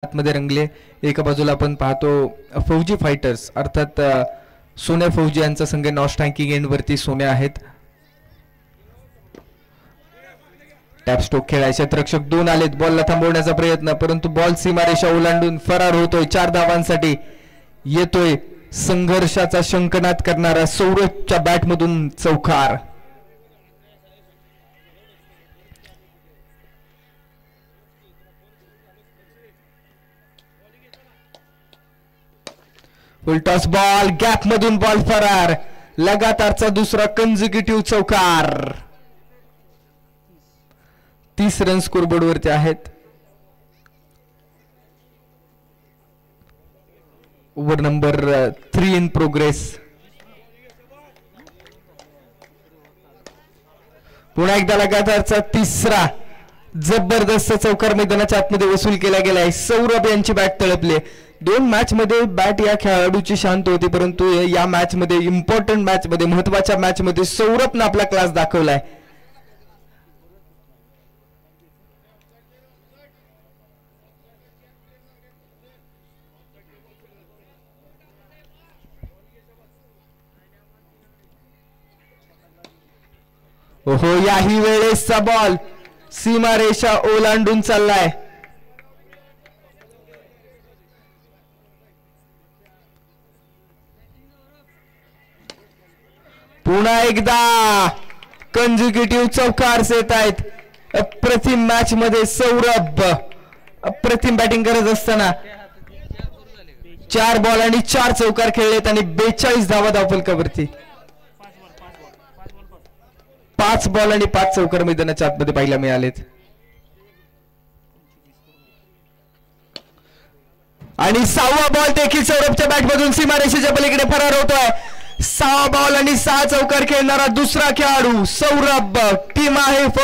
मध्ये रंगले। एका बाजूला आपण पाहतो फौजी फायटर्स अर्थात सोन्या फौजी यांचा संघ नॉस्ट रँकिंग एंड वरती सोने आहेत। टॅप स्ट्रोक खेळाय क्षेत्ररक्षक दोन आलेत, बॉलला थांबवण्याचा प्रयत्न परंतु बॉल सीमारेषा ओलांडून फरार होतोय। 4 धावांसाठी येतोय संघर्षाचा शंखनाद करणारा सौरभच्या बॅट मधून चौकार। फुलटॉस बॉल गॅप मधून बॉल फरार, लगातारचा दुसरा कन्झिक्युटिव्ह चौकार। 30 रन स्कोरबोर्ड वरती आहेत। Over number 3 in progress. पुन्हा एकदा लगातारचा तिसरा जबरदस्त चौकार मैदानाच्या आतमध्ये वसूल केला गेलाय। सौरभ यांची बॅट तळपले। 2 मॅच मध्ये बॅट या खेळाडूची शांत होती परंतु या मॅच मध्ये इम्पॉर्टंट मॅच मध्ये महत्त्वाच्या मॅच मध्ये सौरभने आपला क्लास दाखवलाय। ओहो, याही वेळेसचा बॉल सीमारेषा ओलांडून चाललाय। पुन्हा एकदा कन्झिक्युटिव्ह चौकार येत आहेत। अप्रतिम मॅच मध्ये सौरभ अप्रतिम बॅटिंग करत असताना 4 बॉल आणि 4 चौकार खेळलेत आणि 42 धावा धावफलकावरती। 5 बॉल आणि 5 चौकार मैदानाच्या आतमध्ये पाहायला मिळालेत आणि 6वा बॉल देखील सौरभच्या बॅटमधून सीमारेषेच्या पलीकडे फरार होतोय। 6 बॉल आणि 6 चौकार खेळणारा दुसरा खेळाडू सौरभ टीम आहे।